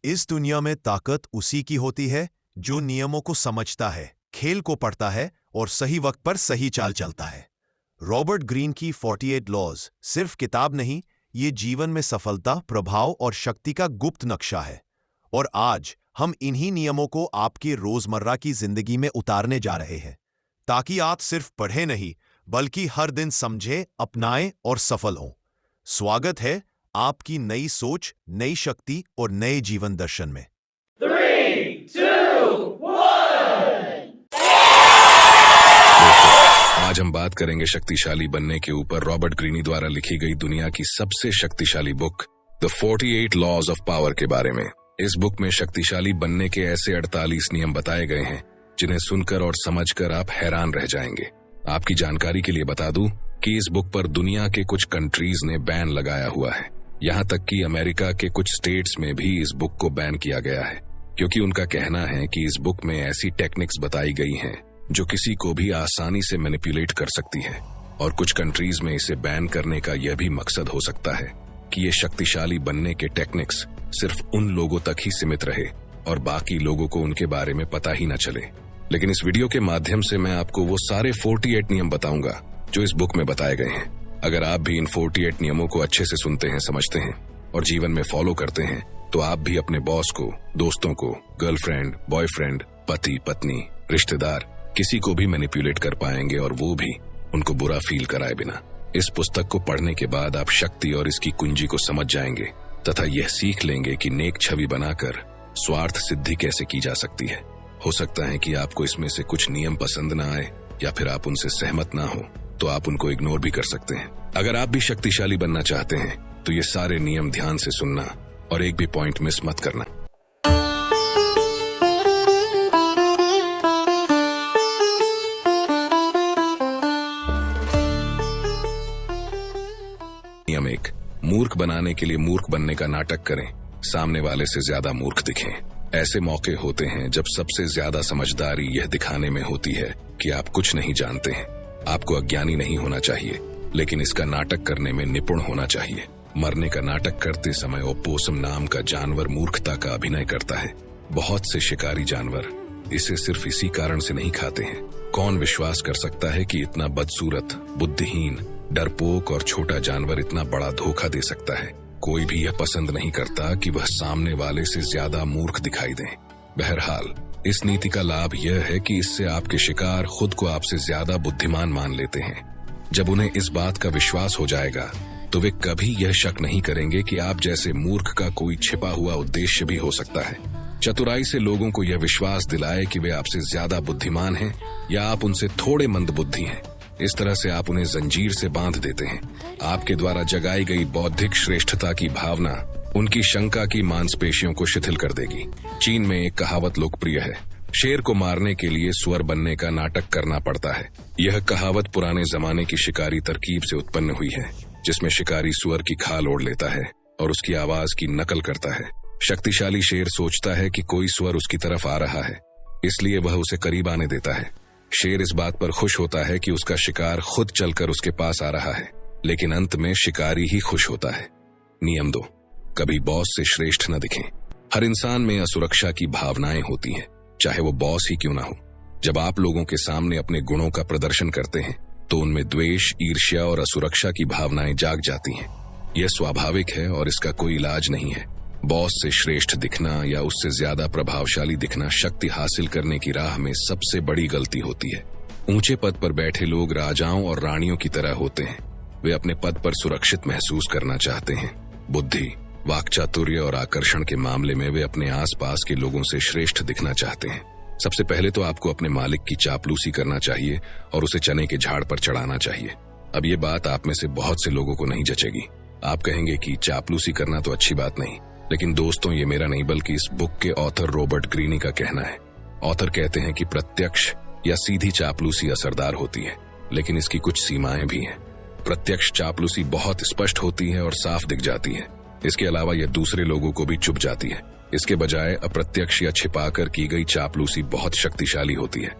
इस दुनिया में ताकत उसी की होती है जो नियमों को समझता है, खेल को पढ़ता है और सही वक्त पर सही चाल चलता है। रॉबर्ट ग्रीन की 48 लॉज सिर्फ किताब नहीं, ये जीवन में सफलता, प्रभाव और शक्ति का गुप्त नक्शा है। और आज हम इन्हीं नियमों को आपकी रोजमर्रा की जिंदगी में उतारने जा रहे हैं, ताकि आप सिर्फ पढ़े नहीं बल्कि हर दिन समझे, अपनाएं और सफल हों। स्वागत है आपकी नई सोच, नई शक्ति और नए जीवन दर्शन में। 3, 2, 1। आज हम बात करेंगे शक्तिशाली बनने के ऊपर रॉबर्ट ग्रीनी द्वारा लिखी गई दुनिया की सबसे शक्तिशाली book the 48 laws of power के बारे में। इस बुक में शक्तिशाली बनने के ऐसे 48 नियम बताए गए हैं जिन्हें सुनकर और समझकर आप हैरान रह जाएंगे। आपकी जानकारी के लिए बता दूं कि इस बुक पर दुनिया के कुछ कंट्रीज ने बैन लगाया हुआ है। यहाँ तक कि अमेरिका के कुछ स्टेट्स में भी इस बुक को बैन किया गया है, क्योंकि उनका कहना है कि इस बुक में ऐसी टेक्निक्स बताई गई हैं जो किसी को भी आसानी से मैनिपुलेट कर सकती है। और कुछ कंट्रीज में इसे बैन करने का यह भी मकसद हो सकता है कि ये शक्तिशाली बनने के टेक्निक्स सिर्फ उन लोगों तक ही सीमित रहे और बाकी लोगों को उनके बारे में पता ही न चले। लेकिन इस वीडियो के माध्यम से मैं आपको वो सारे 48 नियम बताऊंगा जो इस बुक में बताए गए हैं। अगर आप भी इन 48 नियमों को अच्छे से सुनते हैं, समझते हैं और जीवन में फॉलो करते हैं, तो आप भी अपने बॉस को, दोस्तों को, गर्लफ्रेंड, बॉयफ्रेंड, पति, पत्नी, रिश्तेदार, किसी को भी मैनिपुलेट कर पाएंगे और वो भी उनको बुरा फील कराए बिना। इस पुस्तक को पढ़ने के बाद आप शक्ति और इसकी कुंजी को समझ जाएंगे तथा यह सीख लेंगे कि नेक छवि बनाकर स्वार्थ सिद्धि कैसे की जा सकती है। हो सकता है कि आपको इसमें से कुछ नियम पसंद ना आए या फिर आप उनसे सहमत ना हो, तो आप उनको इग्नोर भी कर सकते हैं। अगर आप भी शक्तिशाली बनना चाहते हैं तो ये सारे नियम ध्यान से सुनना और एक भी पॉइंट मिस मत करना। नियम 1, मूर्ख बनाने के लिए मूर्ख बनने का नाटक करें, सामने वाले से ज्यादा मूर्ख दिखें। ऐसे मौके होते हैं जब सबसे ज्यादा समझदारी यह दिखाने में होती है कि आप कुछ नहीं जानते हैं। आपको अज्ञानी नहीं होना चाहिए, लेकिन इसका नाटक करने में निपुण होना चाहिए। मरने का नाटक करते समय ओपोसम नाम का जानवर मूर्खता का अभिनय करता है। बहुत से शिकारी जानवर इसे सिर्फ इसी कारण से नहीं खाते हैं। कौन विश्वास कर सकता है कि इतना बदसूरत, बुद्धिहीन, डरपोक और छोटा जानवर इतना बड़ा धोखा दे सकता है। कोई भी यह पसंद नहीं करता कि वह सामने वाले से ज्यादा मूर्ख दिखाई दे। बहरहाल, इस नीति का लाभ यह है कि इससे आपके शिकार खुद को आपसे ज्यादा बुद्धिमान मान लेते हैं। जब उन्हें इस बात का विश्वास हो जाएगा तो वे कभी यह शक नहीं करेंगे कि आप जैसे मूर्ख का कोई छिपा हुआ उद्देश्य भी हो सकता है। चतुराई से लोगों को यह विश्वास दिलाए कि वे आपसे ज्यादा बुद्धिमान हैं या आप उनसे थोड़े मंदबुद्धि हैं। इस तरह से आप उन्हें जंजीर से बांध देते हैं। आपके द्वारा जगाई गई बौद्धिक श्रेष्ठता की भावना उनकी शंका की मांसपेशियों को शिथिल कर देगी। चीन में एक कहावत लोकप्रिय है, शेर को मारने के लिए सुअर बनने का नाटक करना पड़ता है। यह कहावत पुराने जमाने की शिकारी तरकीब से उत्पन्न हुई है, जिसमें शिकारी सुअर की खाल ओढ़ लेता है और उसकी आवाज की नकल करता है। शक्तिशाली शेर सोचता है कि कोई सुअर उसकी तरफ आ रहा है, इसलिए वह उसे करीब आने देता है। शेर इस बात पर खुश होता है कि उसका शिकार खुद चलकर उसके पास आ रहा है, लेकिन अंत में शिकारी ही खुश होता है। नियम 2, कभी बॉस से श्रेष्ठ न दिखें। हर इंसान में असुरक्षा की भावनाएं होती हैं, चाहे वो बॉस ही क्यों ना हो। जब आप लोगों के सामने अपने गुणों का प्रदर्शन करते हैं तो उनमें द्वेष, ईर्ष्या और असुरक्षा की भावनाएं जाग जाती हैं। यह स्वाभाविक है और इसका कोई इलाज नहीं है। बॉस से श्रेष्ठ दिखना या उससे ज्यादा प्रभावशाली दिखना शक्ति हासिल करने की राह में सबसे बड़ी गलती होती है। ऊंचे पद पर बैठे लोग राजाओं और रानियों की तरह होते हैं। वे अपने पद पर सुरक्षित महसूस करना चाहते हैं। बुद्धि, वाक्चातुर्य और आकर्षण के मामले में वे अपने आसपास के लोगों से श्रेष्ठ दिखना चाहते हैं। सबसे पहले तो आपको अपने मालिक की चापलूसी करना चाहिए और उसे चने के झाड़ पर चढ़ाना चाहिए। अब ये बात आप में से बहुत से लोगों को नहीं जचेगी। आप कहेंगे कि चापलूसी करना तो अच्छी बात नहीं, लेकिन दोस्तों, ये मेरा नहीं बल्कि इस बुक के ऑथर रॉबर्ट ग्रीनी का कहना है। ऑथर कहते हैं कि प्रत्यक्ष या सीधी चापलूसी असरदार होती है, लेकिन इसकी कुछ सीमाएं भी हैं। प्रत्यक्ष चापलूसी बहुत स्पष्ट होती है और साफ दिख जाती है। इसके अलावा यह दूसरे लोगों को भी चुभ जाती है। इसके बजाय अप्रत्यक्ष या छिपाकर की गई चापलूसी बहुत शक्तिशाली होती है।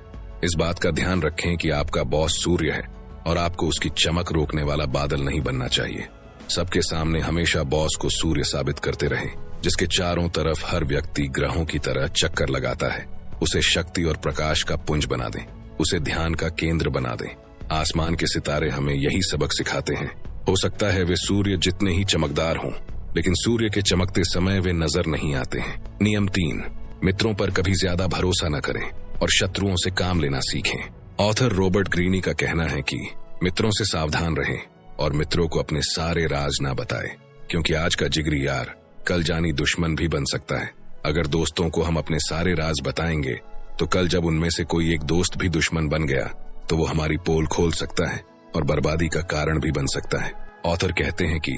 इस बात का ध्यान रखें कि आपका बॉस सूर्य है और आपको उसकी चमक रोकने वाला बादल नहीं बनना चाहिए। सबके सामने हमेशा बॉस को सूर्य साबित करते रहें। जिसके चारों तरफ हर व्यक्ति ग्रहों की तरह चक्कर लगाता है। उसे शक्ति और प्रकाश का पुंज बना दें, उसे ध्यान का केंद्र बना दें। आसमान के सितारे हमें यही सबक सिखाते हैं। हो सकता है वे सूर्य जितने ही चमकदार हों, लेकिन सूर्य के चमकते समय वे नजर नहीं आते हैं। नियम 3, मित्रों पर कभी ज्यादा भरोसा न करें और शत्रुओं से काम लेना सीखें। ऑथर रॉबर्ट ग्रीनी का कहना है कि मित्रों से सावधान रहें और मित्रों को अपने सारे राज ना बताएं, क्योंकि आज का जिगरी यार कल जानी दुश्मन भी बन सकता है। अगर दोस्तों को हम अपने सारे राज बताएंगे तो कल जब उनमें से कोई एक दोस्त भी दुश्मन बन गया तो वो हमारी पोल खोल सकता है और बर्बादी का कारण भी बन सकता है। ऑथर कहते हैं कि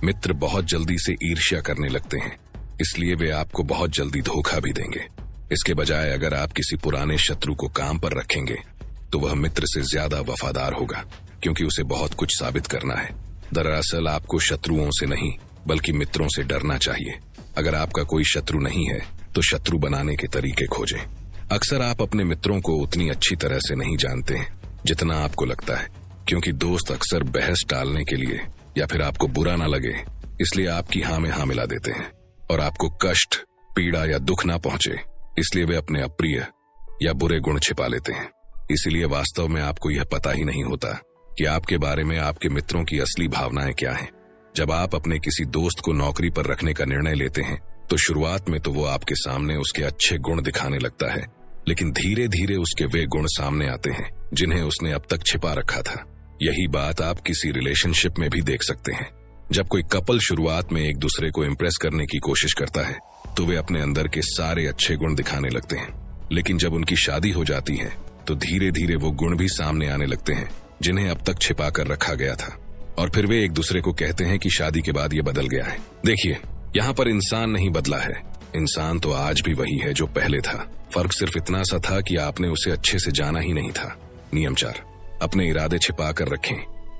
मित्र बहुत जल्दी से ईर्ष्या करने लगते हैं, इसलिए वे आपको बहुत जल्दी धोखा भी देंगे। इसके बजाय अगर आप किसी पुराने शत्रु को काम पर रखेंगे तो वह मित्र से ज्यादा वफादार होगा, क्योंकि उसे बहुत कुछ साबित करना है। दरअसल आपको शत्रुओं से नहीं बल्कि मित्रों से डरना चाहिए। अगर आपका कोई शत्रु नहीं है तो शत्रु बनाने के तरीके खोजें। अक्सर आप अपने मित्रों को उतनी अच्छी तरह से नहीं जानते हैं जितना आपको लगता है, क्योंकि दोस्त अक्सर बहस टालने के लिए या फिर आपको बुरा ना लगे इसलिए आपकी हाँ में हाँ मिला देते हैं, और आपको कष्ट, पीड़ा या दुख ना पहुंचे इसलिए वे अपने अप्रिय या बुरे गुण छिपा लेते हैं। इसीलिए वास्तव में आपको यह पता ही नहीं होता कि आपके बारे में आपके मित्रों की असली भावनाएं क्या हैं। जब आप अपने किसी दोस्त को नौकरी पर रखने का निर्णय लेते हैं तो शुरुआत में तो वो आपके सामने उसके अच्छे गुण दिखाने लगता है, लेकिन धीरे धीरे उसके वे गुण सामने आते हैं जिन्हें उसने अब तक छिपा रखा था। यही बात आप किसी रिलेशनशिप में भी देख सकते हैं। जब कोई कपल शुरुआत में एक दूसरे को इम्प्रेस करने की कोशिश करता है तो वे अपने अंदर के सारे अच्छे गुण दिखाने लगते हैं, लेकिन जब उनकी शादी हो जाती है तो धीरे धीरे वो गुण भी सामने आने लगते हैं जिन्हें अब तक छिपा कर रखा गया था, और फिर वे एक दूसरे को कहते हैं कि शादी के बाद ये बदल गया है। देखिए, यहाँ पर इंसान नहीं बदला है, इंसान तो आज भी वही है जो पहले था। फर्क सिर्फ इतना सा था कि आपने उसे अच्छे से जाना ही नहीं था। नियम 4, अपने इरादे छिपा कर रखें।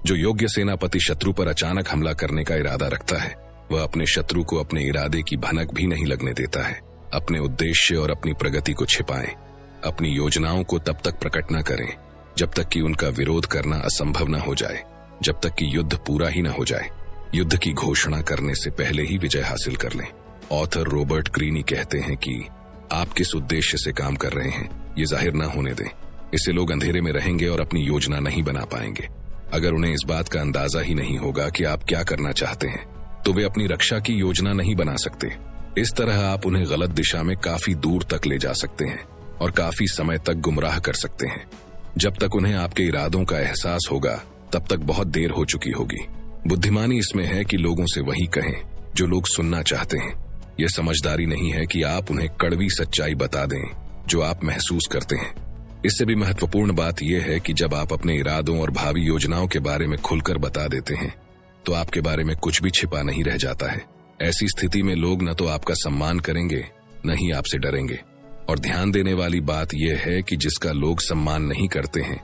जो योग्य सेनापति शत्रु पर अचानक हमला करने का इरादा रखता है वह अपने शत्रु को अपने इरादे की भनक भी नहीं लगने देता है। अपने उद्देश्य और अपनी प्रगति को छिपाएं। अपनी योजनाओं को तब तक प्रकट न करें जब तक कि उनका विरोध करना असंभव न हो जाए, जब तक कि युद्ध पूरा ही न हो जाए। युद्ध की घोषणा करने से पहले ही विजय हासिल कर लें। ऑथर रॉबर्ट ग्रीनी कहते हैं कि आप किस उद्देश्य से काम कर रहे हैं ये जाहिर न होने दें। इससे लोग अंधेरे में रहेंगे और अपनी योजना नहीं बना पाएंगे। अगर उन्हें इस बात का अंदाजा ही नहीं होगा कि आप क्या करना चाहते हैं तो वे अपनी रक्षा की योजना नहीं बना सकते। इस तरह आप उन्हें गलत दिशा में काफी दूर तक ले जा सकते हैं और काफी समय तक गुमराह कर सकते हैं। जब तक उन्हें आपके इरादों का एहसास होगा तब तक बहुत देर हो चुकी होगी। बुद्धिमानी इसमें है कि लोगों से वही कहें जो लोग सुनना चाहते हैं। यह समझदारी नहीं है कि आप उन्हें कड़वी सच्चाई बता दें जो आप महसूस करते हैं। इससे भी महत्वपूर्ण बात यह है कि जब आप अपने इरादों और भावी योजनाओं के बारे में खुलकर बता देते हैं तो आपके बारे में कुछ भी छिपा नहीं रह जाता है। ऐसी स्थिति में लोग न तो आपका सम्मान करेंगे न ही आपसे डरेंगे। और ध्यान देने वाली बात यह है कि जिसका लोग सम्मान नहीं करते हैं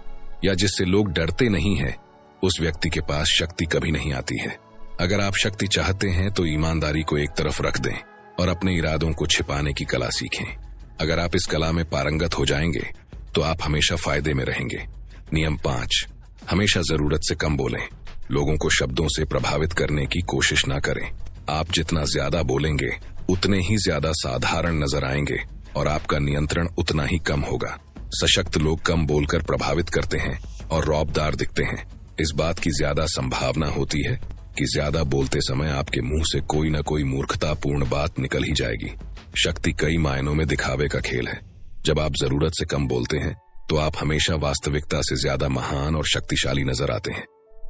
या जिससे लोग डरते नहीं हैं उस व्यक्ति के पास शक्ति कभी नहीं आती है। अगर आप शक्ति चाहते हैं तो ईमानदारी को एक तरफ रख दें और अपने इरादों को छिपाने की कला सीखें। अगर आप इस कला में पारंगत हो जाएंगे तो आप हमेशा फायदे में रहेंगे। नियम 5, हमेशा जरूरत से कम बोलें। लोगों को शब्दों से प्रभावित करने की कोशिश ना करें। आप जितना ज्यादा बोलेंगे उतने ही ज्यादा साधारण नजर आएंगे और आपका नियंत्रण उतना ही कम होगा। सशक्त लोग कम बोलकर प्रभावित करते हैं और रौबदार दिखते हैं। इस बात की ज्यादा संभावना होती है कि ज्यादा बोलते समय आपके मुंह से कोई न कोई मूर्खतापूर्ण बात निकल ही जाएगी। शक्ति कई मायनों में दिखावे का खेल है। जब आप जरूरत से कम बोलते हैं तो आप हमेशा वास्तविकता से ज्यादा महान और शक्तिशाली नजर आते हैं।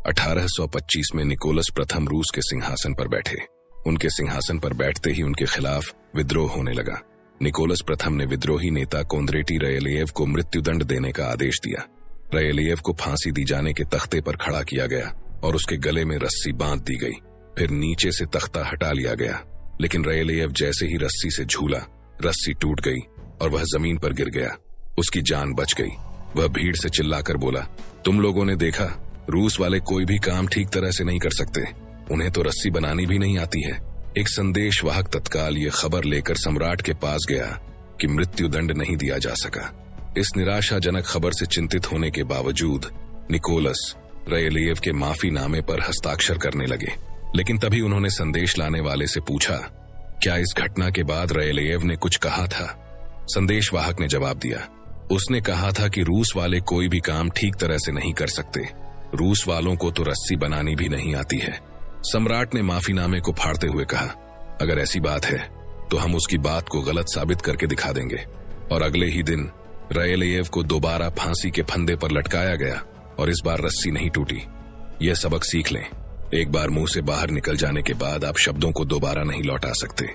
1825 में निकोलस प्रथम रूस के सिंहासन पर बैठे। उनके सिंहासन पर बैठते ही उनके खिलाफ विद्रोह होने लगा। निकोलस प्रथम ने विद्रोही नेता कोंद्रेटी रयलेव को मृत्युदंड देने का आदेश दिया। रयलेव को फांसी दी जाने के तख्ते पर खड़ा किया गया और उसके गले में रस्सी बांध दी गई। फिर नीचे से तख्ता हटा लिया गया, लेकिन रयलेव जैसे ही रस्सी से झूला, रस्सी टूट गई और वह जमीन पर गिर गया। उसकी जान बच गई। वह भीड़ से चिल्लाकर बोला, तुम लोगों ने देखा, रूस वाले कोई भी काम ठीक तरह से नहीं कर सकते। उन्हें तो रस्सी बनानी भी नहीं आती है। एक संदेशवाहक तत्काल ये खबर लेकर सम्राट के पास गया कि मृत्युदंड नहीं दिया जा सका। इस निराशाजनक खबर से चिंतित होने के बावजूद निकोलस रयलेव के माफीनामे पर हस्ताक्षर करने लगे। लेकिन तभी उन्होंने संदेश लाने वाले से पूछा, क्या इस घटना के बाद रयलेव ने कुछ कहा था? संदेशवाहक ने जवाब दिया। उसने कहा था कि रूस वाले कोई भी काम ठीक तरह से नहीं कर सकते। रूस वालों को तो रस्सी बनानी भी नहीं आती है। सम्राट ने माफीनामे को फाड़ते हुए कहा, अगर ऐसी बात है तो हम उसकी बात को गलत साबित करके दिखा देंगे। और अगले ही दिन रयलेव को दोबारा फांसी के फंदे पर लटकाया गया और इस बार रस्सी नहीं टूटी। यह सबक सीख लें, एक बार मुंह से बाहर निकल जाने के बाद आप शब्दों को दोबारा नहीं लौटा सकते,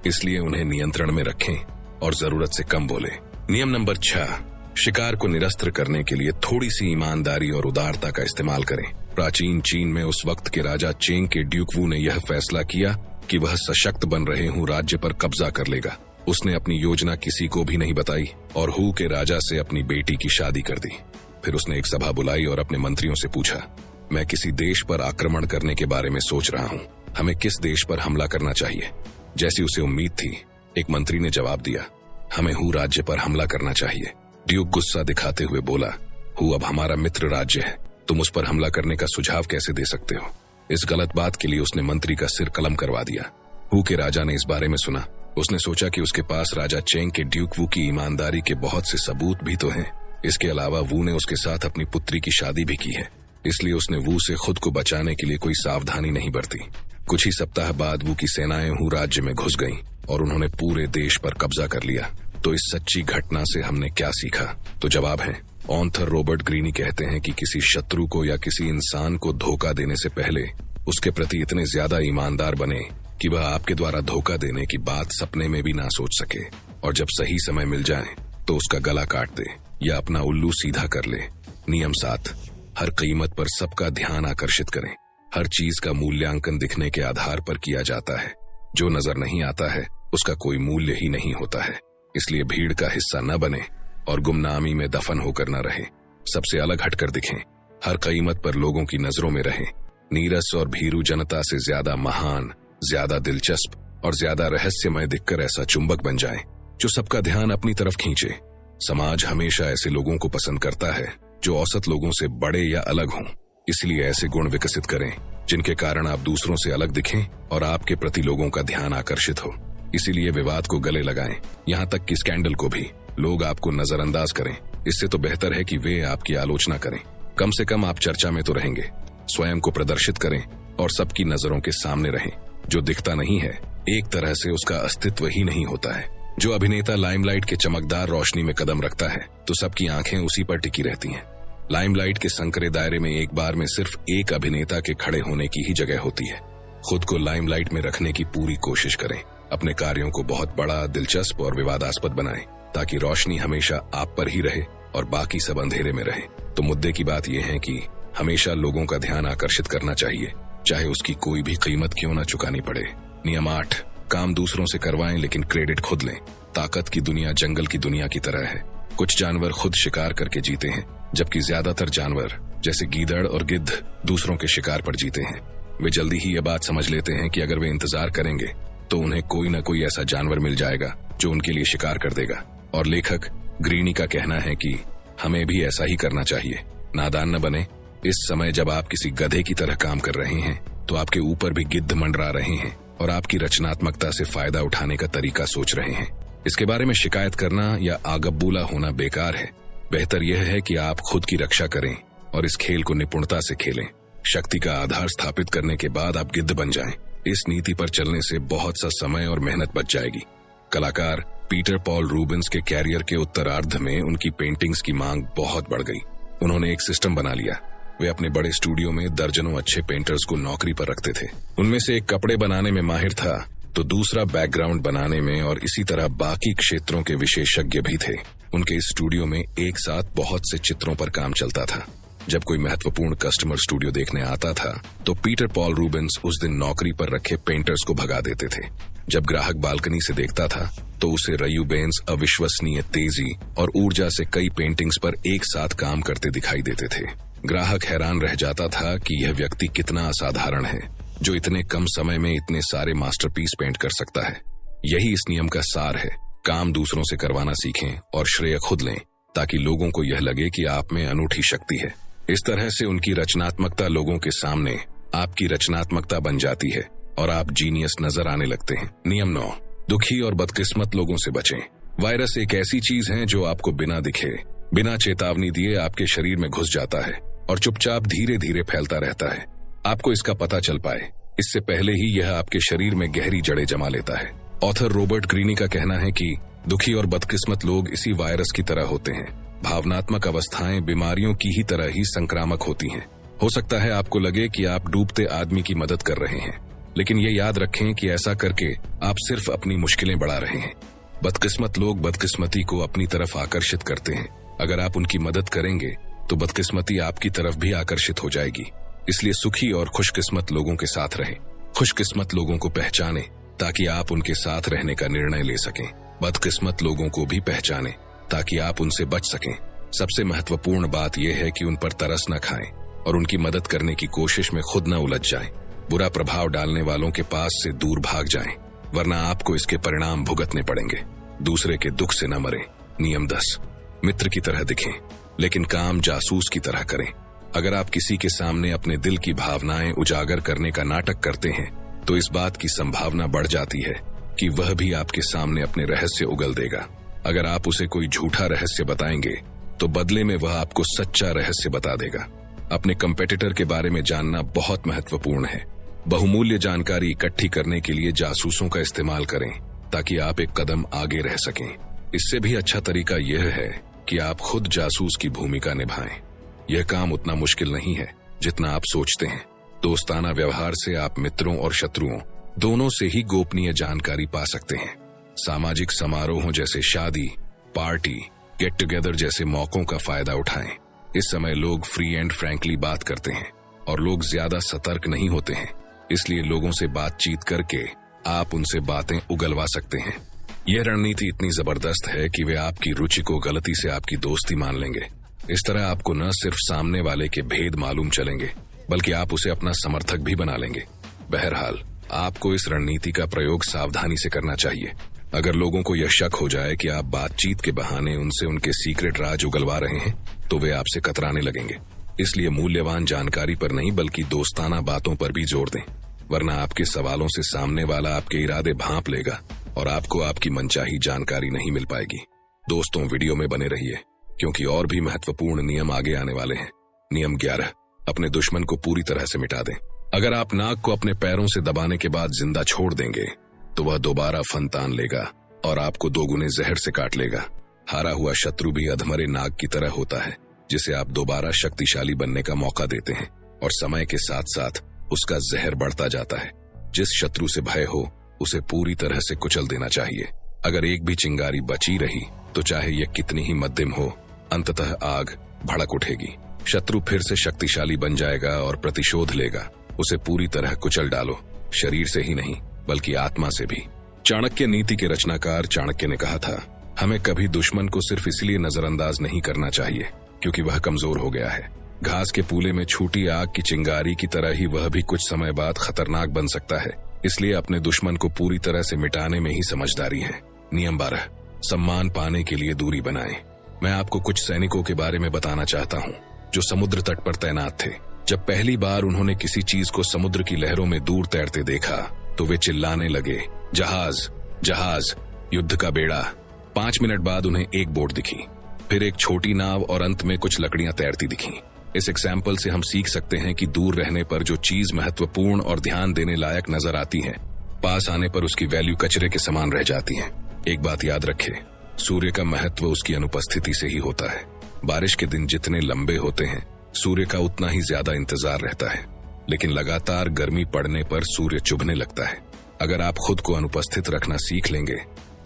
इसलिए उन्हें नियंत्रण में रखें और जरूरत से कम बोलें। नियम नंबर 6, शिकार को निरस्त्र करने के लिए थोड़ी सी ईमानदारी और उदारता का इस्तेमाल करें। प्राचीन चीन में उस वक्त के राजा चेंग के ड्यूक वू ने यह फैसला किया कि वह सशक्त बन रहे हु राज्य पर कब्जा कर लेगा। उसने अपनी योजना किसी को भी नहीं बताई और हु के राजा से अपनी बेटी की शादी कर दी। फिर उसने एक सभा बुलाई और अपने मंत्रियों से पूछा, मैं किसी देश पर आक्रमण करने के बारे में सोच रहा हूँ, हमें किस देश पर हमला करना चाहिए? जैसी उसे उम्मीद थी, एक मंत्री ने जवाब दिया, हमें हु राज्य पर हमला करना चाहिए। ड्यूक गुस्सा दिखाते हुए बोला, हु अब हमारा मित्र राज्य है, तुम उस पर हमला करने का सुझाव कैसे दे सकते हो? इस गलत बात के लिए उसने मंत्री का सिर कलम करवा दिया। हु के राजा ने इस बारे में सुना। उसने सोचा कि उसके पास राजा चेंग के ड्यूक वू की ईमानदारी के बहुत से सबूत भी तो हैं। इसके अलावा वू ने उसके साथ अपनी पुत्री की शादी भी की है, इसलिए उसने वू से खुद को बचाने के लिए कोई सावधानी नहीं बरती। कुछ ही सप्ताह बाद वू की सेनाएं हु राज्य में घुस गईं और उन्होंने पूरे देश पर कब्जा कर लिया। तो इस सच्ची घटना से हमने क्या सीखा? तो जवाब है, ऑथर रॉबर्ट ग्रीनी कहते हैं कि किसी शत्रु को या किसी इंसान को धोखा देने से पहले उसके प्रति इतने ज्यादा ईमानदार बने कि वह आपके द्वारा धोखा देने की बात सपने में भी ना सोच सके, और जब सही समय मिल जाए तो उसका गला काट दे या अपना उल्लू सीधा कर ले। नियम 7, हर कीमत पर सबका ध्यान आकर्षित करें। हर चीज का मूल्यांकन दिखने के आधार पर किया जाता है। जो नजर नहीं आता है उसका कोई मूल्य ही नहीं होता है। इसलिए भीड़ का हिस्सा न बने और गुमनामी में दफन होकर न रहे। सबसे अलग हटकर दिखें। हर कीमत पर लोगों की नजरों में रहें। नीरस और भीरू जनता से ज्यादा महान, ज्यादा दिलचस्प और ज्यादा रहस्यमय दिखकर ऐसा चुंबक बन जाएं जो सबका ध्यान अपनी तरफ खींचे। समाज हमेशा ऐसे लोगों को पसंद करता है जो औसत लोगों से बड़े या अलग हों। इसलिए ऐसे गुण विकसित करें जिनके कारण आप दूसरों से अलग दिखें और आपके प्रति लोगों का ध्यान आकर्षित हो। इसीलिए विवाद को गले लगाएं, यहाँ तक कि स्कैंडल को भी। लोग आपको नजरअंदाज करें, इससे तो बेहतर है कि वे आपकी आलोचना करें। कम से कम आप चर्चा में तो रहेंगे। स्वयं को प्रदर्शित करें और सबकी नजरों के सामने रहें। जो दिखता नहीं है, एक तरह से उसका अस्तित्व ही नहीं होता है। जो अभिनेता लाइमलाइट के चमकदार रोशनी में कदम रखता है तो सबकी आंखें उसी पर टिकी रहती हैं। लाइमलाइट के संकरे दायरे में एक बार में सिर्फ एक अभिनेता के खड़े होने की ही जगह होती है। खुद को लाइमलाइट में रखने की पूरी कोशिश करें। अपने कार्यों को बहुत बड़ा, दिलचस्प और विवादास्पद बनाएं ताकि रोशनी हमेशा आप पर ही रहे और बाकी सब अंधेरे में रहे। तो मुद्दे की बात यह है कि हमेशा लोगों का ध्यान आकर्षित करना चाहिए, चाहे उसकी कोई भी कीमत क्यों न चुकानी पड़े। नियम 8, काम दूसरों से करवाएं लेकिन क्रेडिट खुद लें। ताकत की दुनिया जंगल की दुनिया की तरह है। कुछ जानवर खुद शिकार करके जीते हैं, जबकि ज्यादातर जानवर जैसे गीदड़ और गिद्ध दूसरों के शिकार पर जीते हैं। वे जल्दी ही यह बात समझ लेते हैं कि अगर वे इंतजार करेंगे तो उन्हें कोई न कोई ऐसा जानवर मिल जाएगा जो उनके लिए शिकार कर देगा। और लेखक ग्रीनी का कहना है कि हमें भी ऐसा ही करना चाहिए। नादान न बने। इस समय जब आप किसी गधे की तरह काम कर रहे हैं तो आपके ऊपर भी गिद्ध मंडरा रहे हैं और आपकी रचनात्मकता से फायदा उठाने का तरीका सोच रहे हैं। इसके बारे में शिकायत करना या आगबूला होना बेकार है। बेहतर यह है कि आप खुद की रक्षा करें और इस खेल को निपुणता से खेलें। शक्ति का आधार स्थापित करने के बाद आप गिद्ध बन जाएं। इस नीति पर चलने से बहुत सा समय और मेहनत बच जाएगी। कलाकार पीटर पॉल रूबेंस के कैरियर के उत्तरार्ध में उनकी पेंटिंग्स की मांग बहुत बढ़ गई। उन्होंने एक सिस्टम बना लिया। वे अपने बड़े स्टूडियो में दर्जनों अच्छे पेंटर्स को नौकरी पर रखते थे। उनमें से एक कपड़े बनाने में माहिर था तो दूसरा बैकग्राउंड बनाने में और इसी तरह बाकी क्षेत्रों के विशेषज्ञ भी थे। उनके इस स्टूडियो में एक साथ बहुत से चित्रों पर काम चलता था। जब कोई महत्वपूर्ण कस्टमर स्टूडियो देखने आता था तो पीटर पॉल रूबेंस उस दिन नौकरी पर रखे पेंटर्स को भगा देते थे। जब ग्राहक बालकनी से देखता था तो उसे रयूबेंस अविश्वसनीय तेजी और ऊर्जा से कई पेंटिंग्स पर एक साथ काम करते दिखाई देते थे। ग्राहक हैरान रह जाता था कि यह व्यक्ति कितना असाधारण है जो इतने कम समय में इतने सारे मास्टरपीस पेंट कर सकता है। यही इस नियम का सार है। काम दूसरों से करवाना सीखें और श्रेय खुद लें ताकि लोगों को यह लगे कि आप में अनूठी शक्ति है। इस तरह से उनकी रचनात्मकता लोगों के सामने आपकी रचनात्मकता बन जाती है और आप जीनियस नजर आने लगते हैं। नियम 9, दुखी और बदकिस्मत लोगों से बचें। वायरस एक ऐसी चीज है जो आपको बिना दिखे, बिना चेतावनी दिए आपके शरीर में घुस जाता है और चुपचाप धीरे धीरे फैलता रहता है। आपको इसका पता चल पाए इससे पहले ही यह आपके शरीर में गहरी जड़ें जमा लेता है। ऑथर रॉबर्ट ग्रीनी का कहना है कि दुखी और बदकिस्मत लोग इसी वायरस की तरह होते हैं। भावनात्मक अवस्थाएं बीमारियों की ही तरह ही संक्रामक होती हैं। हो सकता है आपको लगे कि आप डूबते आदमी की मदद कर रहे हैं, लेकिन ये याद रखें कि ऐसा करके आप सिर्फ अपनी मुश्किलें बढ़ा रहे हैं। बदकिस्मत लोग बदकिस्मती को अपनी तरफ आकर्षित करते हैं। अगर आप उनकी मदद करेंगे तो बदकिस्मती आपकी तरफ भी आकर्षित हो जाएगी। इसलिए सुखी और खुशकिस्मत लोगों के साथ रहें। खुशकिस्मत लोगों को पहचानें ताकि आप उनके साथ रहने का निर्णय ले सकें। बदकिस्मत लोगों को भी पहचानें ताकि आप उनसे बच सकें। सबसे महत्वपूर्ण बात यह है कि उन पर तरस न खाएं और उनकी मदद करने की कोशिश में खुद न उलझ जाएं। बुरा प्रभाव डालने वालों के पास से दूर भाग जाएं, वरना आपको इसके परिणाम भुगतने पड़ेंगे। दूसरे के दुख से न मरें। नियम 10, मित्र की तरह दिखें लेकिन काम जासूस की तरह करें। अगर आप किसी के सामने अपने दिल की भावनाएं उजागर करने का नाटक करते हैं तो इस बात की संभावना बढ़ जाती है कि वह भी आपके सामने अपने रहस्य उगल देगा। अगर आप उसे कोई झूठा रहस्य बताएंगे तो बदले में वह आपको सच्चा रहस्य बता देगा। अपने कंपेटिटर के बारे में जानना बहुत महत्वपूर्ण है। बहुमूल्य जानकारी इकट्ठी करने के लिए जासूसों का इस्तेमाल करें ताकि आप एक कदम आगे रह सकें। इससे भी अच्छा तरीका यह है कि आप खुद जासूस की भूमिका निभाएं। यह काम उतना मुश्किल नहीं है जितना आप सोचते हैं। दोस्ताना व्यवहार से आप मित्रों और शत्रुओं दोनों से ही गोपनीय जानकारी पा सकते हैं। सामाजिक समारोहों जैसे शादी, पार्टी, गेट टुगेदर जैसे मौकों का फायदा उठाएं। इस समय लोग फ्री एंड फ्रैंकली बात करते हैं और लोग ज्यादा सतर्क नहीं होते हैं। इसलिए लोगों से बातचीत करके आप उनसे बातें उगलवा सकते हैं। यह रणनीति इतनी जबरदस्त है कि वे आपकी रुचि को गलती से आपकी दोस्ती मान लेंगे। इस तरह आपको न सिर्फ सामने वाले के भेद मालूम चलेंगे बल्कि आप उसे अपना समर्थक भी बना लेंगे। बहरहाल, आपको इस रणनीति का प्रयोग सावधानी से करना चाहिए। अगर लोगों को यह शक हो जाए कि आप बातचीत के बहाने उनसे उनके सीक्रेट राज उगलवा रहे हैं तो वे आपसे कतराने लगेंगे। इसलिए मूल्यवान जानकारी पर नहीं बल्कि दोस्ताना बातों पर भी जोर दें, वरना आपके सवालों से सामने वाला आपके इरादे भांप लेगा और आपको आपकी मनचाही जानकारी नहीं मिल पाएगी। दोस्तों, वीडियो में बने रहिए क्योंकि और भी महत्वपूर्ण नियम आगे आने वाले हैं। नियम 11, अपने दुश्मन को पूरी तरह से मिटा दें। अगर आप नाग को अपने पैरों से दबाने के बाद जिंदा छोड़ देंगे तो वह दोबारा फन तान लेगा और आपको दोगुने जहर से काट लेगा। हारा हुआ शत्रु भी अधमरे नाग की तरह होता है जिसे आप दोबारा शक्तिशाली बनने का मौका देते हैं और समय के साथ साथ उसका जहर बढ़ता जाता है। जिस शत्रु से भय हो उसे पूरी तरह से कुचल देना चाहिए। अगर एक भी चिंगारी बची रही तो चाहे यह कितनी ही मध्यम हो, अंततः आग भड़क उठेगी। शत्रु फिर से शक्तिशाली बन जाएगा और प्रतिशोध लेगा। उसे पूरी तरह कुचल डालो, शरीर से ही नहीं बल्कि आत्मा से भी। चाणक्य नीति के रचनाकार चाणक्य ने कहा था, हमें कभी दुश्मन को सिर्फ इसलिए नजरअंदाज नहीं करना चाहिए क्योंकि वह कमजोर हो गया है। घास के पूले में छूटी आग की चिंगारी की तरह ही वह भी कुछ समय बाद खतरनाक बन सकता है। इसलिए अपने दुश्मन को पूरी तरह से मिटाने में ही समझदारी है। नियम 12, सम्मान पाने के लिए दूरी बनाएं। मैं आपको कुछ सैनिकों के बारे में बताना चाहता हूँ जो समुद्र तट पर तैनात थे। जब पहली बार उन्होंने किसी चीज को समुद्र की लहरों में दूर तैरते देखा तो वे चिल्लाने लगे, जहाज, जहाज, युद्ध का बेड़ा। 5 मिनट बाद उन्हें एक बोट दिखी, फिर एक छोटी नाव और अंत में कुछ लकड़ियां तैरती दिखीं। इस एग्जाम्पल से हम सीख सकते हैं कि दूर रहने पर जो चीज महत्वपूर्ण और ध्यान देने लायक नजर आती है, पास आने पर उसकी वैल्यू कचरे के समान रह जाती है। एक बात याद रखें, सूर्य का महत्व उसकी अनुपस्थिति से ही होता है। बारिश के दिन जितने लंबे होते हैं सूर्य का उतना ही ज्यादा इंतजार रहता है, लेकिन लगातार गर्मी पड़ने पर सूर्य चुभने लगता है। अगर आप खुद को अनुपस्थित रखना सीख लेंगे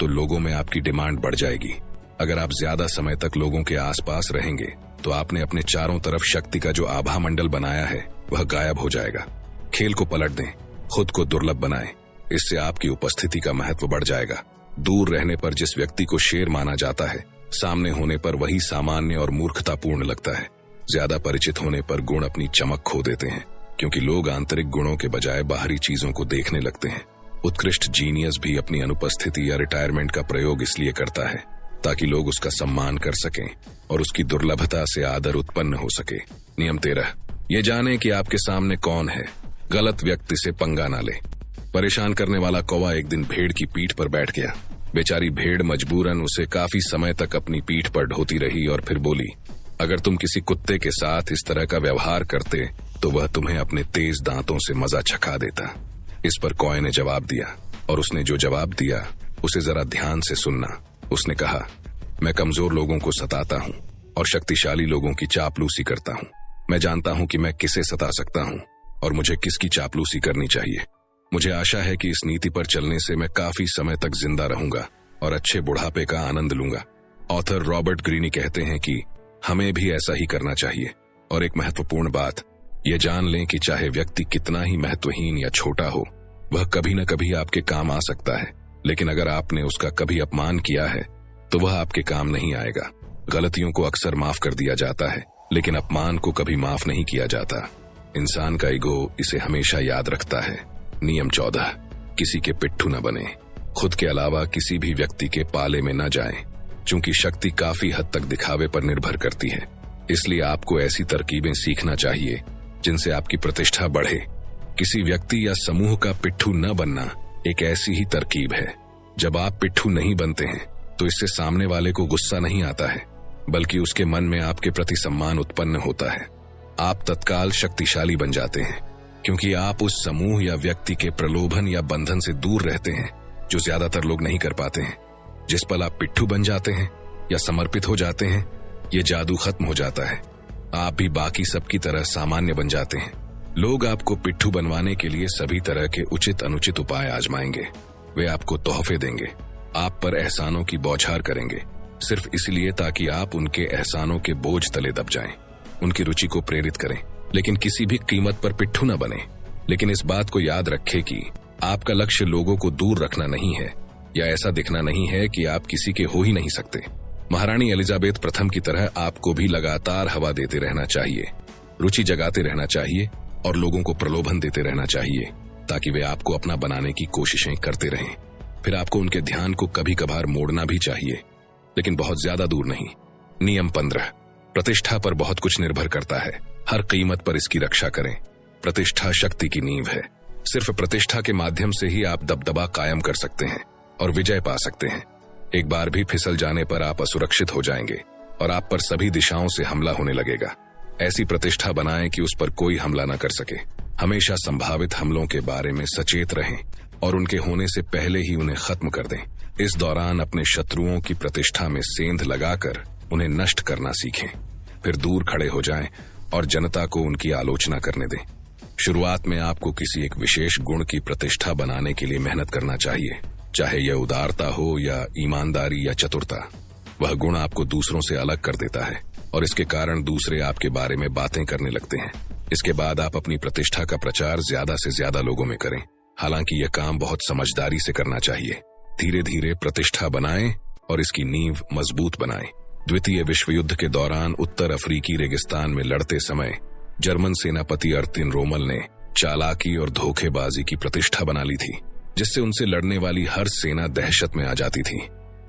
तो लोगों में आपकी डिमांड बढ़ जाएगी। अगर आप ज्यादा समय तक लोगों के आसपास रहेंगे तो आपने अपने चारों तरफ शक्ति का जो आभा मंडल बनाया है वह गायब हो जाएगा। खेल को पलट दें, खुद को दुर्लभ बनाएं, इससे आपकी उपस्थिति का महत्व बढ़ जाएगा। दूर रहने पर जिस व्यक्ति को शेर माना जाता है, सामने होने पर वही सामान्य और मूर्खतापूर्ण लगता है। ज्यादा परिचित होने पर गुण अपनी चमक खो देते हैं क्योंकि लोग आंतरिक गुणों के बजाय बाहरी चीजों को देखने लगते हैं। उत्कृष्ट जीनियस भी अपनी अनुपस्थिति या रिटायरमेंट का प्रयोग इसलिए करता है ताकि लोग उसका सम्मान कर सकें और उसकी दुर्लभता से आदर उत्पन्न हो सके। नियम 13, ये जानें कि आपके सामने कौन है, गलत व्यक्ति से पंगा ना ले। परेशान करने वाला कौवा एक दिन भेड़ की पीठ पर बैठ गया। बेचारी भेड़ मजबूरन उसे काफी समय तक अपनी पीठ पर ढोती रही और फिर बोली, अगर तुम किसी कुत्ते के साथ इस तरह का व्यवहार करते तो वह तुम्हें अपने तेज दांतों से मजा चखा देता। इस पर कौवे ने जवाब दिया, और उसने जो जवाब दिया उसे जरा ध्यान से सुनना। उसने कहा, मैं कमजोर लोगों को सताता हूँ और शक्तिशाली लोगों की चापलूसी करता हूँ। मैं जानता हूँ कि मैं किसे सता सकता हूँ और मुझे किसकी चापलूसी करनी चाहिए। मुझे आशा है कि इस नीति पर चलने से मैं काफी समय तक जिंदा रहूंगा और अच्छे बुढ़ापे का आनंद लूंगा। ऑथर रॉबर्ट ग्रीनी कहते हैं कि हमें भी ऐसा ही करना चाहिए। और एक महत्वपूर्ण बात, ये जान लें कि चाहे व्यक्ति कितना ही महत्वहीन या छोटा हो, वह कभी न कभी आपके काम आ सकता है। लेकिन अगर आपने उसका कभी अपमान किया है तो वह आपके काम नहीं आएगा। गलतियों को अक्सर माफ कर दिया जाता है, लेकिन अपमान को कभी माफ नहीं किया जाता। इंसान का ईगो इसे हमेशा याद रखता है। नियम 14, किसी के पिट्ठू न बने। खुद के अलावा किसी भी व्यक्ति के पाले में न जाएं, चूंकि शक्ति काफी हद तक दिखावे पर निर्भर करती है। इसलिए आपको ऐसी तरकीबें सीखना चाहिए जिनसे आपकी प्रतिष्ठा बढ़े। किसी व्यक्ति या समूह का पिट्ठू न बनना एक ऐसी ही तरकीब है। जब आप पिट्ठू नहीं बनते हैं तो इससे सामने वाले को गुस्सा नहीं आता है, बल्कि उसके मन में आपके प्रति सम्मान उत्पन्न होता है। आप तत्काल शक्तिशाली बन जाते हैं, क्योंकि आप उस समूह या व्यक्ति के प्रलोभन या बंधन से दूर रहते हैं, जो ज्यादातर लोग नहीं कर पाते हैं। जिस पल आप पिट्ठू बन जाते हैं या समर्पित हो जाते हैं, ये जादू खत्म हो जाता है। आप भी बाकी सबकी तरह सामान्य बन जाते हैं। लोग आपको पिट्ठू बनवाने के लिए सभी तरह के उचित अनुचित उपाय आजमाएंगे। वे आपको तोहफे देंगे, आप पर एहसानों की बौछार करेंगे, सिर्फ इसलिए ताकि आप उनके एहसानों के बोझ तले दब जाएं। उनकी रुचि को प्रेरित करें, लेकिन किसी भी कीमत पर पिट्ठू न बने। लेकिन इस बात को याद रखें कि आपका लक्ष्य लोगों को दूर रखना नहीं है या ऐसा दिखना नहीं है कि आप किसी के हो ही नहीं सकते। महारानी एलिजाबेथ प्रथम की तरह आपको भी लगातार हवा देते रहना चाहिए, रुचि जगाते रहना चाहिए और लोगों को प्रलोभन देते रहना चाहिए, ताकि वे आपको अपना बनाने की कोशिशें करते रहें। फिर आपको उनके ध्यान को कभी कभार मोड़ना भी चाहिए, लेकिन बहुत ज्यादा दूर नहीं। नियम 15, प्रतिष्ठा पर बहुत कुछ निर्भर करता है। हर कीमत पर इसकी रक्षा करें। प्रतिष्ठा शक्ति की नींव है। सिर्फ प्रतिष्ठा के माध्यम से ही आप दबदबा कायम कर सकते हैं और विजय पा सकते हैं। एक बार भी फिसल जाने पर आप असुरक्षित हो जाएंगे और आप पर सभी दिशाओं से हमला होने लगेगा। ऐसी प्रतिष्ठा बनाएं कि उस पर कोई हमला न कर सके। हमेशा संभावित हमलों के बारे में सचेत रहें और उनके होने से पहले ही उन्हें खत्म कर दें। इस दौरान अपने शत्रुओं की प्रतिष्ठा में सेंध लगाकर उन्हें नष्ट करना सीखें। फिर दूर खड़े हो जाएं और जनता को उनकी आलोचना करने दें। शुरुआत में आपको किसी एक विशेष गुण की प्रतिष्ठा बनाने के लिए मेहनत करना चाहिए, चाहे यह उदारता हो या ईमानदारी या चतुरता। वह गुण आपको दूसरों से अलग कर देता है और इसके कारण दूसरे आपके बारे में बातें करने लगते हैं। इसके बाद आप अपनी प्रतिष्ठा का प्रचार ज्यादा से ज्यादा लोगों में करें। हालांकि यह काम बहुत समझदारी से करना चाहिए। धीरे धीरे प्रतिष्ठा बनाएं और इसकी नींव मजबूत बनाएं। द्वितीय विश्व युद्ध के दौरान उत्तर अफ्रीकी रेगिस्तान में लड़ते समय जर्मन सेनापति अर्तिन रोमल ने चालाकी और धोखेबाजी की प्रतिष्ठा बना ली थी, जिससे उनसे लड़ने वाली हर सेना दहशत में आ जाती थी।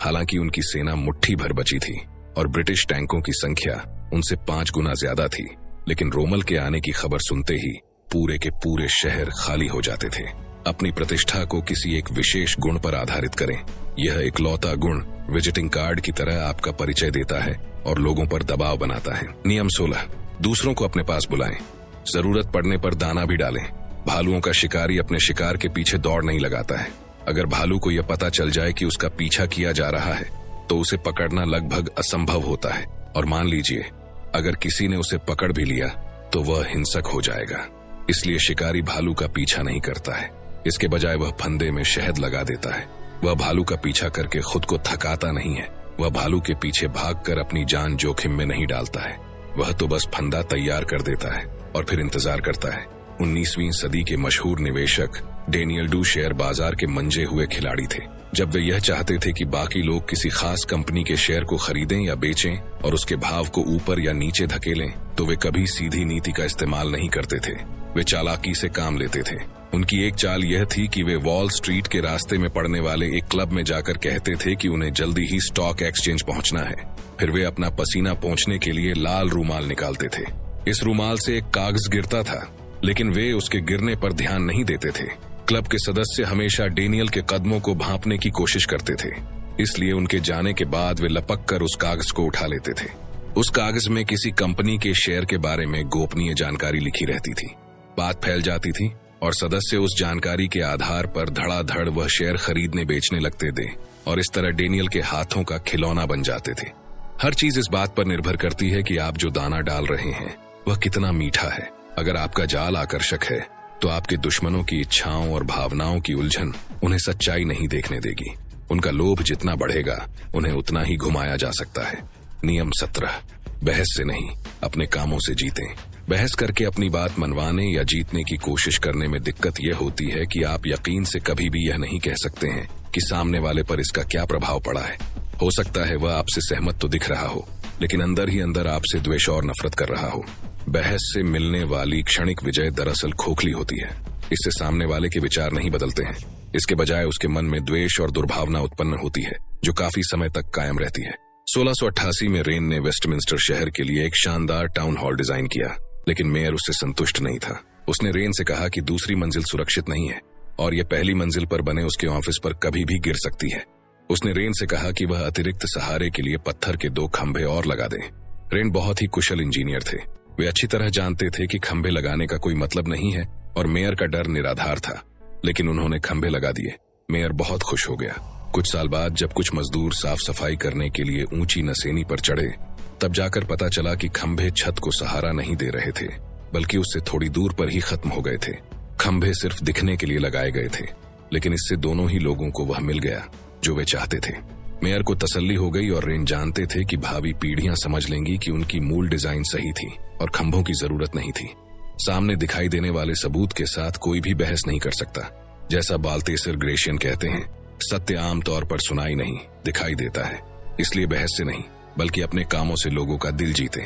हालांकि उनकी सेना मुट्ठी भर बची थी और ब्रिटिश टैंकों की संख्या उनसे 5 गुना ज्यादा थी, लेकिन रोमल के आने की खबर सुनते ही पूरे के पूरे शहर खाली हो जाते थे। अपनी प्रतिष्ठा को किसी एक विशेष गुण पर आधारित करें। यह इकलौता गुण विजिटिंग कार्ड की तरह आपका परिचय देता है और लोगों पर दबाव बनाता है। नियम 16, दूसरों को अपने पास बुलाएं। जरूरत पड़ने पर दाना भी डालें। भालुओं का शिकारी अपने शिकार के पीछे दौड़ नहीं लगाता है। अगर भालू को यह पता चल जाए कि उसका पीछा किया जा रहा है तो उसे पकड़ना लगभग असंभव होता है। और मान लीजिए अगर किसी ने उसे पकड़ भी लिया तो वह हिंसक हो जाएगा। इसलिए शिकारी भालू का पीछा नहीं करता है। इसके बजाय वह फंदे में शहद लगा देता है। वह भालू का पीछा करके खुद को थकाता नहीं है। वह भालू के पीछे भागकर अपनी जान जोखिम में नहीं डालता है। वह तो बस फंदा तैयार कर देता है और फिर इंतजार करता है। 19वीं सदी के मशहूर निवेशक डेनियल डू शेयर बाजार के मंजे हुए खिलाड़ी थे। जब वे यह चाहते थे कि बाकी लोग किसी खास कंपनी के शेयर को खरीदें या बेचें और उसके भाव को ऊपर या नीचे धकेलें, तो वे कभी सीधी नीति का इस्तेमाल नहीं करते थे। वे चालाकी से काम लेते थे। उनकी एक चाल यह थी कि वे वॉल स्ट्रीट के रास्ते में पड़ने वाले एक क्लब में जाकर कहते थे कि उन्हें जल्दी ही स्टॉक एक्सचेंज पहुंचना है। फिर वे अपना पसीना पोंछने के लिए लाल रूमाल निकालते थे। इस रूमाल से एक कागज गिरता था, लेकिन वे उसके गिरने पर ध्यान नहीं देते थे। क्लब के सदस्य हमेशा डेनियल के कदमों को भांपने की कोशिश करते थे, इसलिए उनके जाने के बाद वे लपक कर उस कागज को उठा लेते थे। उस कागज में किसी कंपनी के शेयर के बारे में गोपनीय जानकारी लिखी रहती थी। बात फैल जाती थी और सदस्य उस जानकारी के आधार पर धड़ाधड़ वह शेयर खरीदने बेचने लगते थे और इस तरह डेनियल के हाथों का खिलौना बन जाते थे। हर चीज इस बात पर निर्भर करती है कि आप जो दाना डाल रहे हैं वह कितना मीठा है। अगर आपका जाल आकर्षक है तो आपके दुश्मनों की इच्छाओं और भावनाओं की उलझन उन्हें सच्चाई नहीं देखने देगी। उनका लोभ जितना बढ़ेगा उन्हें उतना ही घुमाया जा सकता है। नियम 17, बहस से नहीं, अपने कामों से जीतें। बहस करके अपनी बात मनवाने या जीतने की कोशिश करने में दिक्कत यह होती है कि आप यकीन से कभी भी यह नहीं कह सकते हैं कि सामने वाले पर इसका क्या प्रभाव पड़ा है। हो सकता है वह आपसे सहमत तो दिख रहा हो, लेकिन अंदर ही अंदर आपसे द्वेष और नफरत कर रहा हो। बहस से मिलने वाली क्षणिक विजय दरअसल खोखली होती है। इससे सामने वाले के विचार नहीं बदलते हैं, इसके बजाय उसके मन में द्वेष और दुर्भावना उत्पन्न होती है जो काफी समय तक कायम रहती है। 1688 में रेन ने वेस्टमिंस्टर शहर के लिए एक शानदार टाउन हॉल डिजाइन किया, लेकिन मेयर उससे संतुष्ट नहीं था। उसने रेन से कहा कि दूसरी मंजिल सुरक्षित नहीं है और यह पहली मंजिल पर बने उसके ऑफिस पर कभी भी गिर सकती है। उसने रेन से कहा कि वह अतिरिक्त सहारे के लिए पत्थर के 2 खंभे और लगा दें। रेन बहुत ही कुशल इंजीनियर थे। वे अच्छी तरह जानते थे कि खंभे लगाने का कोई मतलब नहीं है और मेयर का डर निराधार था, लेकिन उन्होंने खंभे लगा दिए। मेयर बहुत खुश हो गया। कुछ साल बाद जब कुछ मजदूर साफ सफाई करने के लिए ऊंची नसेनी पर चढ़े, तब जाकर पता चला कि खंभे छत को सहारा नहीं दे रहे थे, बल्कि उससे थोड़ी दूर पर ही खत्म हो गए थे। खंभे सिर्फ दिखने के लिए लगाए गए थे, लेकिन इससे दोनों ही लोगों को वह मिल गया जो वे चाहते थे। मेयर को तसल्ली हो गई और रेन जानते थे कि भावी पीढ़ियां समझ लेंगी कि उनकी मूल डिजाइन सही थी और खंभों की जरूरत नहीं थी। सामने दिखाई देने वाले सबूत के साथ कोई भी बहस नहीं कर सकता। जैसा बाल्तेसर ग्रेशियन कहते हैं, सत्य आमतौर पर सुनाई नहीं, दिखाई देता है। इसलिए बहस से नहीं, बल्कि अपने कामों से लोगों का दिल जीतें।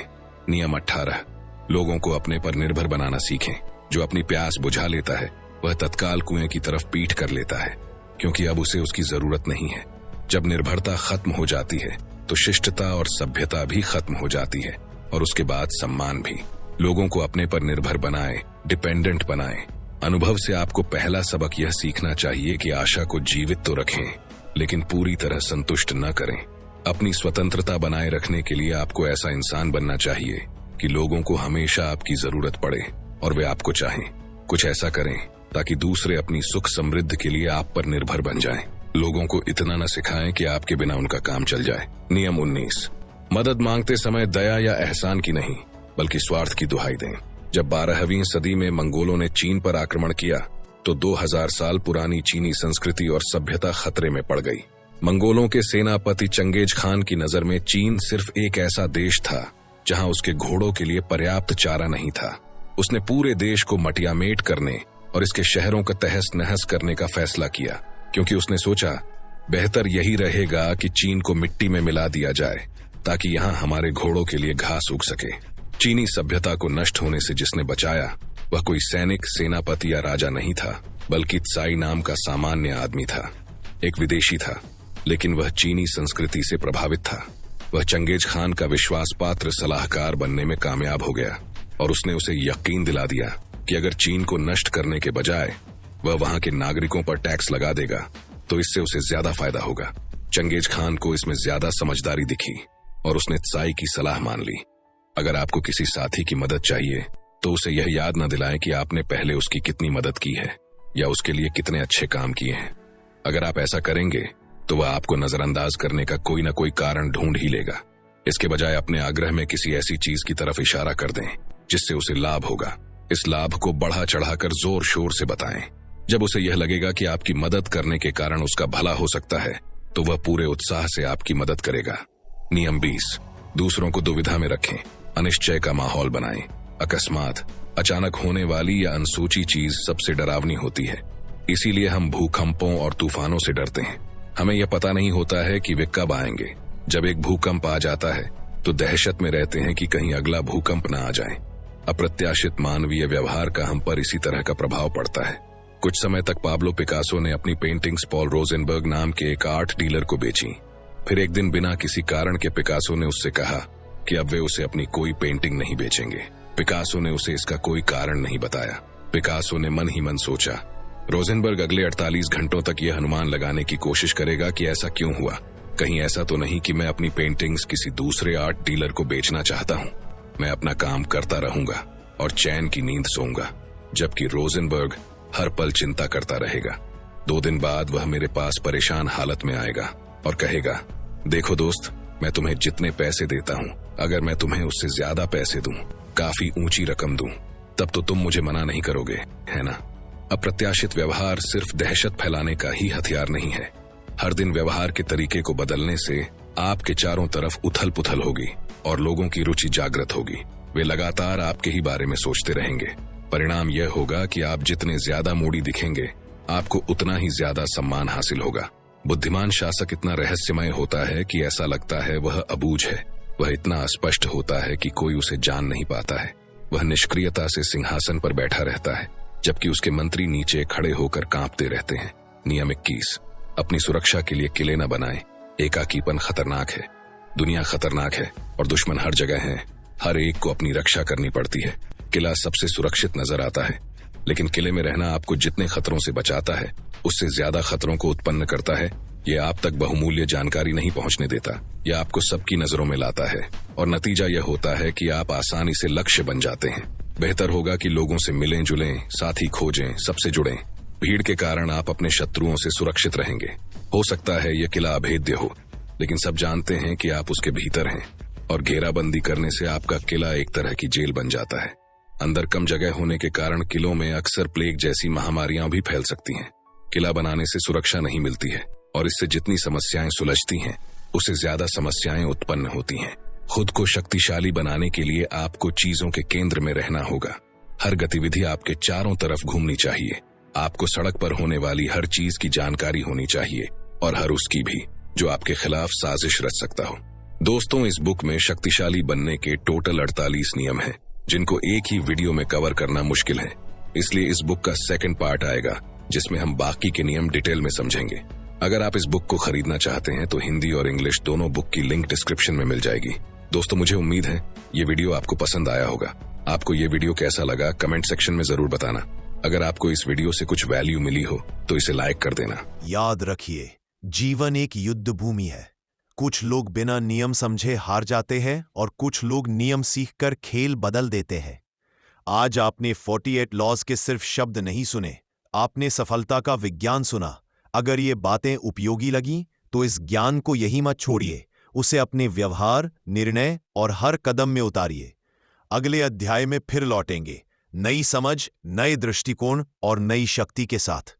नियम 18, लोगों को अपने पर निर्भर बनाना सीखें। जो अपनी प्यास बुझा लेता है वह तत्काल कुएं की तरफ पीठ कर लेता है, क्योंकि अब उसे उसकी जरूरत नहीं है। जब निर्भरता खत्म हो जाती है तो शिष्टता और सभ्यता भी खत्म हो जाती है और उसके बाद सम्मान भी। लोगों को अपने पर निर्भर बनाए, डिपेंडेंट बनाए। अनुभव से आपको पहला सबक यह सीखना चाहिए कि आशा को जीवित तो रखें, लेकिन पूरी तरह संतुष्ट न करें। अपनी स्वतंत्रता बनाए रखने के लिए आपको ऐसा इंसान बनना चाहिए कि लोगों को हमेशा आपकी जरूरत पड़े और वे आपको चाहें। कुछ ऐसा करें ताकि दूसरे अपनी सुख समृद्धि के लिए आप पर निर्भर बन जाएं। लोगों को इतना न सिखाएं कि आपके बिना उनका काम चल जाए। नियम 19, मदद मांगते समय दया या एहसान की नहीं, बल्कि स्वार्थ की दुहाई दें। जब 12वीं सदी में मंगोलों ने चीन पर आक्रमण किया तो 2000 साल पुरानी चीनी संस्कृति और सभ्यता खतरे में पड़ गई। मंगोलों के सेनापति चंगेज खान की नजर में चीन सिर्फ एक ऐसा देश था जहां उसके घोड़ों के लिए पर्याप्त चारा नहीं था। उसने पूरे देश को मटियामेट करने और इसके शहरों का तहस नहस करने का फैसला किया, क्योंकि उसने सोचा बेहतर यही रहेगा कि चीन को मिट्टी में मिला दिया जाए ताकि यहाँ हमारे घोड़ों के लिए घास उग सके। चीनी सभ्यता को नष्ट होने से जिसने बचाया वह कोई सैनिक, सेनापति या राजा नहीं था, बल्कि त्साई नाम का सामान्य आदमी था। एक विदेशी था, लेकिन वह चीनी संस्कृति से प्रभावित था। वह चंगेज खान का विश्वास पात्र सलाहकार बनने में कामयाब हो गया और उसने उसे यकीन दिला दिया कि अगर चीन को नष्ट करने के बजाय वह वहां के नागरिकों पर टैक्स लगा देगा तो इससे उसे ज्यादा फायदा होगा। चंगेज खान को इसमें ज्यादा समझदारी दिखी और उसने त्साई की सलाह मान ली। अगर आपको किसी साथी की मदद चाहिए तो उसे यह याद न दिलाएं कि आपने पहले उसकी कितनी मदद की है या उसके लिए कितने अच्छे काम किए हैं। अगर आप ऐसा करेंगे तो वह आपको नजरअंदाज करने का कोई न कोई कारण ढूंढ ही लेगा। इसके बजाय अपने आग्रह में किसी ऐसी चीज की तरफ इशारा कर दें जिससे उसे लाभ होगा। इस लाभ को बढ़ा चढ़ाकर जोर शोर से बताएं। जब उसे यह लगेगा कि आपकी मदद करने के कारण उसका भला हो सकता है तो वह पूरे उत्साह से आपकी मदद करेगा। नियम 20, दूसरों को दुविधा में रखें, अनिश्चय का माहौल बनाएं। अकस्मात, अचानक होने वाली या अनसोची चीज सबसे डरावनी होती है। इसीलिए हम भूकंपों और तूफानों से डरते हैं। हमें यह पता नहीं होता है कि वे कब आएंगे। जब एक भूकंप आ जाता है तो दहशत में रहते हैं कि कहीं अगला भूकंप न आ जाए। अप्रत्याशित मानवीय व्यवहार का हम पर इसी तरह का प्रभाव पड़ता है। कुछ समय तक पाब्लो पिकासो ने अपनी पेंटिंग्स पॉल रोजेनबर्ग नाम के एक आर्ट डीलर को बेची। फिर एक दिन बिना किसी कारण के पिकासो ने उससे कहा कि अब वे उसे अपनी कोई पेंटिंग नहीं बेचेंगे। पिकासो ने उसे इसका कोई कारण नहीं बताया। पिकासो ने मन ही मन सोचा, रोजनबर्ग अगले 48 घंटों तक यह अनुमान लगाने की कोशिश करेगा कि ऐसा क्यों हुआ। कहीं ऐसा तो नहीं कि मैं अपनी पेंटिंग्स किसी दूसरे आर्ट डीलर को बेचना चाहता हूँ। मैं अपना काम करता रहूंगा और चैन की नींद सोऊंगा, जबकि रोजनबर्ग हर पल चिंता करता रहेगा। 2 दिन बाद वह मेरे पास परेशान हालत में आएगा और कहेगा, देखो दोस्त, मैं तुम्हें जितने पैसे देता हूँ, अगर मैं तुम्हें उससे ज्यादा पैसे दूं, काफी ऊंची रकम दूं, तब तो तुम मुझे मना नहीं करोगे, है ना? अप्रत्याशित व्यवहार सिर्फ दहशत फैलाने का ही हथियार नहीं है। हर दिन व्यवहार के तरीके को बदलने से आपके चारों तरफ उथल पुथल होगी और लोगों की रुचि जागृत होगी। वे लगातार आपके ही बारे में सोचते रहेंगे। परिणाम यह होगा कि आप जितने ज्यादा मूडी दिखेंगे, आपको उतना ही ज्यादा सम्मान हासिल होगा। बुद्धिमान शासक इतना रहस्यमय होता है कि ऐसा लगता है वह अबूझ है। वह इतना स्पष्ट होता है कि कोई उसे जान नहीं पाता है। वह निष्क्रियता से सिंहासन पर बैठा रहता है, जबकि उसके मंत्री नीचे खड़े होकर कांपते रहते हैं। नियम 21, अपनी सुरक्षा के लिए किले न बनाएं। एकाकीपन खतरनाक है। दुनिया खतरनाक है और दुश्मन हर जगह है। हर एक को अपनी रक्षा करनी पड़ती है। किला सबसे सुरक्षित नजर आता है, लेकिन किले में रहना आपको जितने खतरों से बचाता है, उससे ज्यादा खतरों को उत्पन्न करता है। यह आप तक बहुमूल्य जानकारी नहीं पहुंचने देता। यह आपको सबकी नजरों में लाता है और नतीजा यह होता है कि आप आसानी से लक्ष्य बन जाते हैं। बेहतर होगा कि लोगों से मिलें जुलें, साथी खोजें, सबसे जुड़ें। भीड़ के कारण आप अपने शत्रुओं से सुरक्षित रहेंगे। हो सकता है यह किला अभेद्य हो, लेकिन सब जानते हैं कि आप उसके भीतर हैं और घेराबंदी करने से आपका किला एक तरह की जेल बन जाता है। अंदर कम जगह होने के कारण किलों में अक्सर प्लेग जैसी महामारियां भी फैल सकती हैं। किला बनाने से सुरक्षा नहीं मिलती है और इससे जितनी समस्याएं सुलझती हैं, उससे ज्यादा समस्याएं उत्पन्न होती हैं। खुद को शक्तिशाली बनाने के लिए आपको चीजों के केंद्र में रहना होगा। हर गतिविधि आपके चारों तरफ घूमनी चाहिए। आपको सड़क पर होने वाली हर चीज की जानकारी होनी चाहिए और हर उसकी भी जो आपके खिलाफ साजिश रच सकता हो। दोस्तों, इस बुक में शक्तिशाली बनने के टोटल 48 नियम हैं, जिनको एक ही वीडियो में कवर करना मुश्किल है। इसलिए इस बुक का सेकंड पार्ट आएगा, जिसमें हम बाकी के नियम डिटेल में समझेंगे। अगर आप इस बुक को खरीदना चाहते हैं तो हिंदी और इंग्लिश दोनों बुक की लिंक डिस्क्रिप्शन में मिल जाएगी। दोस्तों, मुझे उम्मीद है ये वीडियो आपको पसंद आया होगा। आपको ये वीडियो कैसा लगा कमेंट सेक्शन में जरूर बताना। अगर आपको इस वीडियो से कुछ वैल्यू मिली हो तो इसे लाइक कर देना। याद रखिए, जीवन एक युद्ध भूमि है। कुछ लोग बिना नियम समझे हार जाते हैं और कुछ लोग नियम सीखकर खेल बदल देते हैं। आज आपने 48 लॉज के सिर्फ शब्द नहीं सुने, आपने सफलता का विज्ञान सुना। अगर ये बातें उपयोगी लगी तो इस ज्ञान को यही मत छोड़िए, उसे अपने व्यवहार, निर्णय और हर कदम में उतारिए। अगले अध्याय में फिर लौटेंगे, नई समझ, नए दृष्टिकोण और नई शक्ति के साथ।